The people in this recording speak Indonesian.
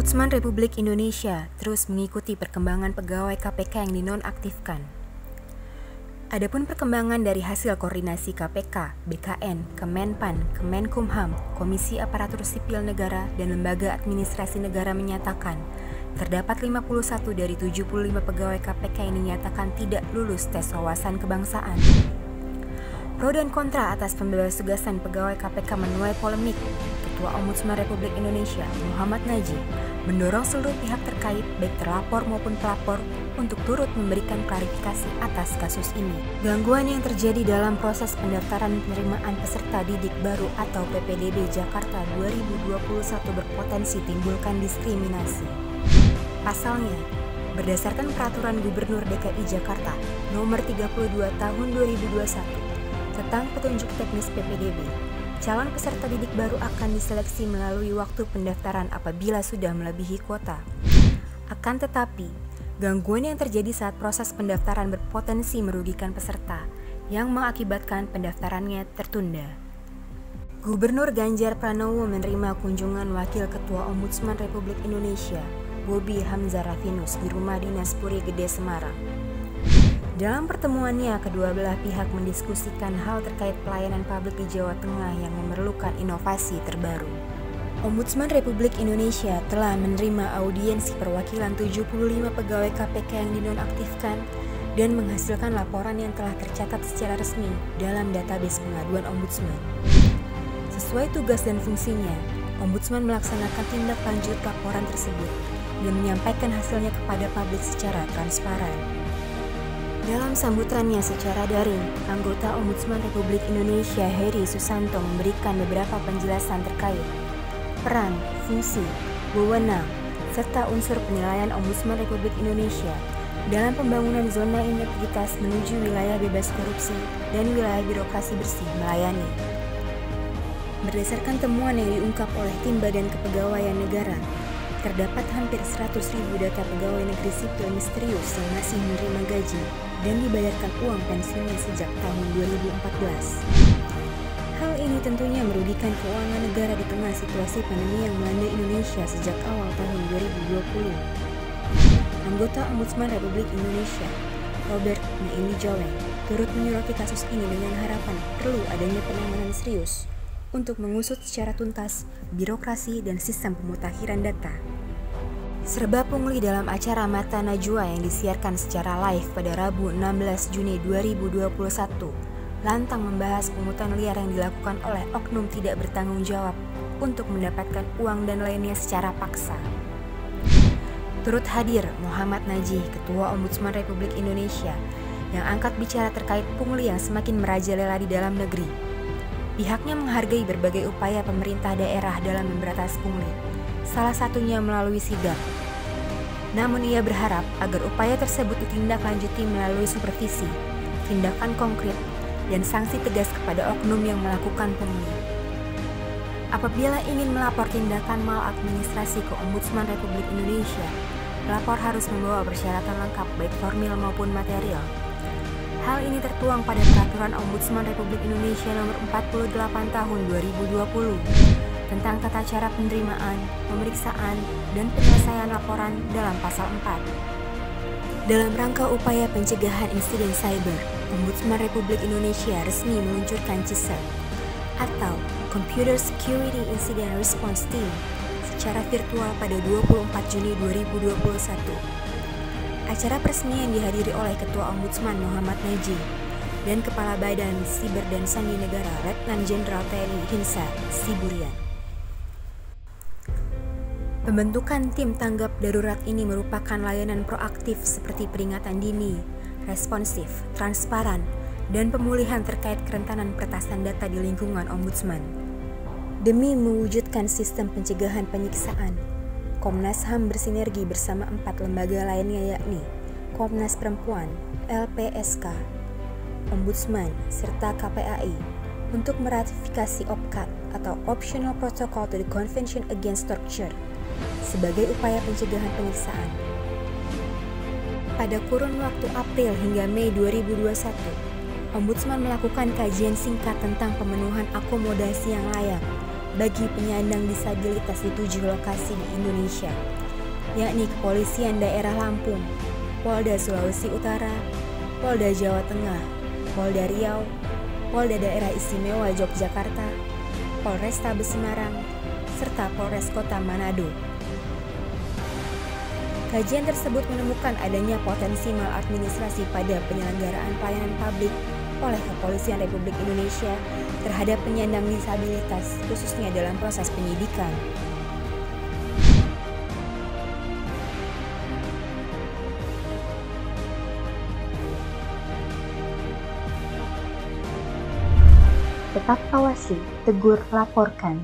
Ombudsman Republik Indonesia terus mengikuti perkembangan pegawai KPK yang dinonaktifkan. Adapun perkembangan dari hasil koordinasi KPK, BKN, Kemenpan, Kemenkumham, Komisi Aparatur Sipil Negara, dan Lembaga Administrasi Negara menyatakan terdapat 51 dari 75 pegawai KPK yang dinyatakan tidak lulus tes wawasan kebangsaan. Pro dan kontra atas pembebasan pegawai KPK menuai polemik. Ketua Ombudsman Republik Indonesia, Muhammad Najih, mendorong seluruh pihak terkait, baik terlapor maupun pelapor, untuk turut memberikan klarifikasi atas kasus ini. Gangguan yang terjadi dalam proses pendaftaran penerimaan peserta didik baru atau PPDB Jakarta 2021 berpotensi timbulkan diskriminasi. Pasalnya, berdasarkan Peraturan Gubernur DKI Jakarta Nomor 32 Tahun 2021 tentang petunjuk teknis PPDB, calon peserta didik baru akan diseleksi melalui waktu pendaftaran apabila sudah melebihi kuota. Akan tetapi, gangguan yang terjadi saat proses pendaftaran berpotensi merugikan peserta yang mengakibatkan pendaftarannya tertunda. Gubernur Ganjar Pranowo menerima kunjungan Wakil Ketua Ombudsman Republik Indonesia, Bobi Hamzah Rafinus, di Rumah Dinas Puri Gede Semarang. Dalam pertemuannya, kedua belah pihak mendiskusikan hal terkait pelayanan publik di Jawa Tengah yang memerlukan inovasi terbaru. Ombudsman Republik Indonesia telah menerima audiensi perwakilan 75 pegawai KPK yang dinonaktifkan dan menghasilkan laporan yang telah tercatat secara resmi dalam database pengaduan Ombudsman. Sesuai tugas dan fungsinya, Ombudsman melaksanakan tindak lanjut laporan tersebut dan menyampaikan hasilnya kepada publik secara transparan. Dalam sambutannya secara daring, anggota Ombudsman Republik Indonesia Heri Susanto memberikan beberapa penjelasan terkait peran, fungsi, wewenang, serta unsur penilaian Ombudsman Republik Indonesia dalam pembangunan zona integritas menuju wilayah bebas korupsi dan wilayah birokrasi bersih melayani. Berdasarkan temuan yang diungkap oleh tim Badan Kepegawaian Negara, terdapat hampir 100.000 data pegawai negeri sipil misterius yang masih menerima gaji dan dibayarkan uang pensiunnya sejak tahun 2014. Hal ini tentunya merugikan keuangan negara di tengah situasi pandemi yang melanda Indonesia sejak awal tahun 2020. Anggota Ombudsman Republik Indonesia, Robert Naindi Joleng, turut menyoroti kasus ini dengan harapan perlu adanya penanganan serius untuk mengusut secara tuntas birokrasi dan sistem pemutakhiran data. Serba pungli dalam acara Mata Najwa yang disiarkan secara live pada Rabu 16 Juni 2021 lantang membahas pungutan liar yang dilakukan oleh oknum tidak bertanggung jawab untuk mendapatkan uang dan lainnya secara paksa. Turut hadir Muhammad Najih, Ketua Ombudsman Republik Indonesia, yang angkat bicara terkait pungli yang semakin merajalela di dalam negeri. Pihaknya menghargai berbagai upaya pemerintah daerah dalam memberantas pungli, salah satunya melalui sidak. Namun ia berharap agar upaya tersebut ditindaklanjuti melalui supervisi, tindakan konkret, dan sanksi tegas kepada oknum yang melakukan pungli. Apabila ingin melapor tindakan maladministrasi ke Ombudsman Republik Indonesia, pelapor harus membawa persyaratan lengkap baik formil maupun material. Hal ini tertuang pada Peraturan Ombudsman Republik Indonesia Nomor 48 Tahun 2020 tentang tata cara penerimaan, pemeriksaan, dan penyelesaian laporan dalam Pasal 4. Dalam rangka upaya pencegahan insiden cyber, Ombudsman Republik Indonesia resmi meluncurkan CISER atau Computer Security Incident Response Team secara virtual pada 24 Juni 2021. Acara peresmian dihadiri oleh Ketua Ombudsman Muhammad Najih dan Kepala Badan Siber dan Sandi Negara Letnan Jenderal TNI Hinsa Siburian. Pembentukan tim tanggap darurat ini merupakan layanan proaktif seperti peringatan dini, responsif, transparan, dan pemulihan terkait kerentanan peretasan data di lingkungan Ombudsman. Demi mewujudkan sistem pencegahan penyiksaan, Komnas HAM bersinergi bersama 4 lembaga lainnya yakni Komnas Perempuan, LPSK, Ombudsman, serta KPAI untuk meratifikasi OPCAT atau Optional Protocol to the Convention Against Torture sebagai upaya pencegahan penyiksaan. Pada kurun waktu April hingga Mei 2021, Ombudsman melakukan kajian singkat tentang pemenuhan akomodasi yang layak bagi penyandang disabilitas di 7 lokasi di Indonesia, yakni Kepolisian Daerah Lampung, Polda Sulawesi Utara, Polda Jawa Tengah, Polda Riau, Polda Daerah Istimewa Yogyakarta, Polrestabes Semarang, serta Polres Kota Manado. Kajian tersebut menemukan adanya potensi maladministrasi pada penyelenggaraan pelayanan publik oleh Kepolisian Republik Indonesia terhadap penyandang disabilitas, khususnya dalam proses penyidikan. Tetap awasi, tegur, laporkan.